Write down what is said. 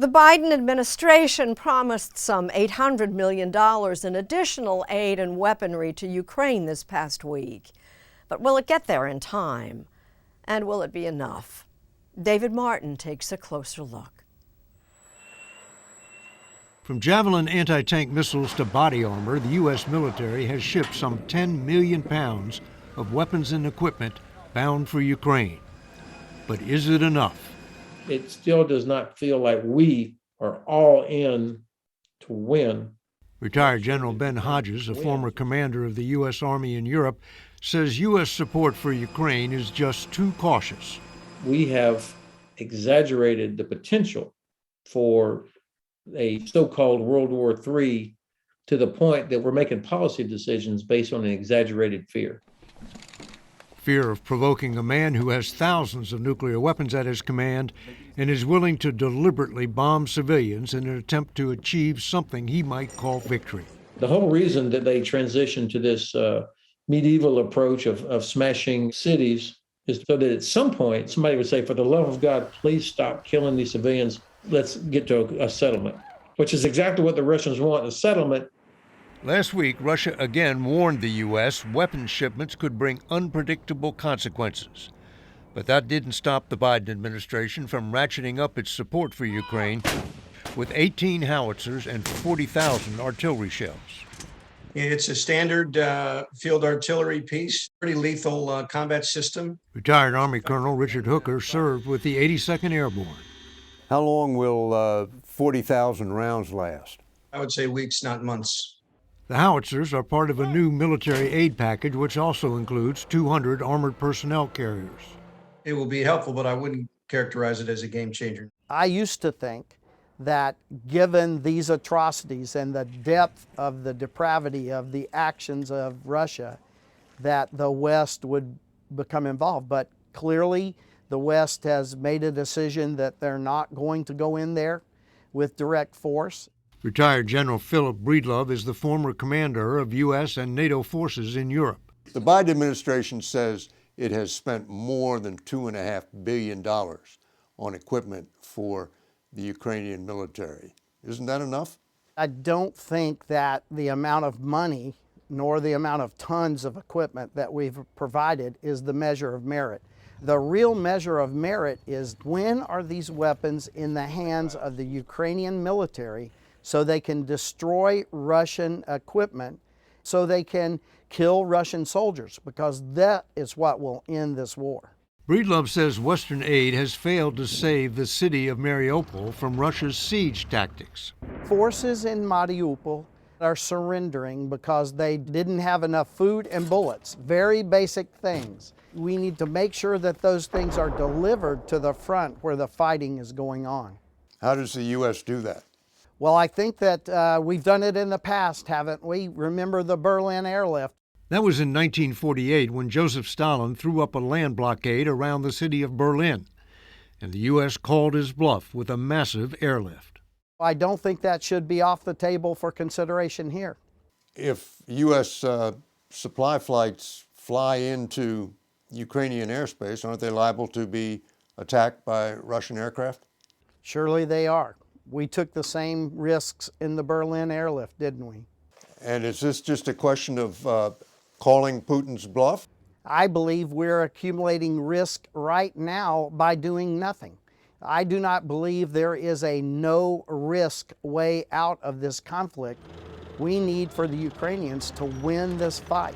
The Biden administration promised some $800 million in additional aid and weaponry to Ukraine this past week. But will it get there in time? And will it be enough? David Martin takes a closer look. From Javelin anti-tank missiles to body armor, the U.S. military has shipped some 10 million pounds of weapons and equipment bound for Ukraine. But is it enough? It still does not feel like we are all in to win. Retired General Ben Hodges, a former commander of the U.S. Army in Europe, says U.S. support for Ukraine is just too cautious. We have exaggerated the potential for a so-called World War III to the point that we're making policy decisions based on an exaggerated fear. Fear of provoking a man who has thousands of nuclear weapons at his command and is willing to deliberately bomb civilians in an attempt to achieve something he might call victory. The whole reason that they transitioned to this medieval approach of smashing cities is so that at some point somebody would say, for the love of God, please stop killing these civilians. Let's get to a settlement, which is exactly what the Russians want, a settlement. Last week, Russia again warned the U.S. weapons shipments could bring unpredictable consequences. But that didn't stop the Biden administration from ratcheting up its support for Ukraine with 18 howitzers and 40,000 artillery shells. It's a standard field artillery piece, pretty lethal combat system. Retired Army Colonel Richard Hooker served with the 82nd Airborne. How long will 40,000 rounds last? I would say weeks, not months. The howitzers are part of a new military aid package, which also includes 200 armored personnel carriers. It will be helpful, but I wouldn't characterize it as a game changer. I used to think that given these atrocities and the depth of the depravity of the actions of Russia, that the West would become involved. But clearly, the West has made a decision that they're not going to go in there with direct force. Retired General Philip Breedlove is the former commander of U.S. and NATO forces in Europe. The Biden administration says it has spent more than $2.5 billion on equipment for the Ukrainian military. Isn't that enough? I don't think that the amount of money nor the amount of tons of equipment that we've provided is the measure of merit. The real measure of merit is when are these weapons in the hands of the Ukrainian military so they can destroy Russian equipment, so they can kill Russian soldiers, because that is what will end this war. Breedlove says Western aid has failed to save the city of Mariupol from Russia's siege tactics. Forces in Mariupol are surrendering because they didn't have enough food and bullets, very basic things. We need to make sure that those things are delivered to the front where the fighting is going on. How does the U.S. do that? Well, I think that we've done it in the past, haven't we? Remember the Berlin airlift? That was in 1948 when Joseph Stalin threw up a land blockade around the city of Berlin, and the U.S. called his bluff with a massive airlift. I don't think that should be off the table for consideration here. If U.S. Supply flights fly into Ukrainian airspace, aren't they liable to be attacked by Russian aircraft? Surely they are. We took the same risks in the Berlin airlift, didn't we? And is this just a question of calling Putin's bluff? I believe we're accumulating risk right now by doing nothing. I do not believe there is a no-risk way out of this conflict. We need for the Ukrainians to win this fight.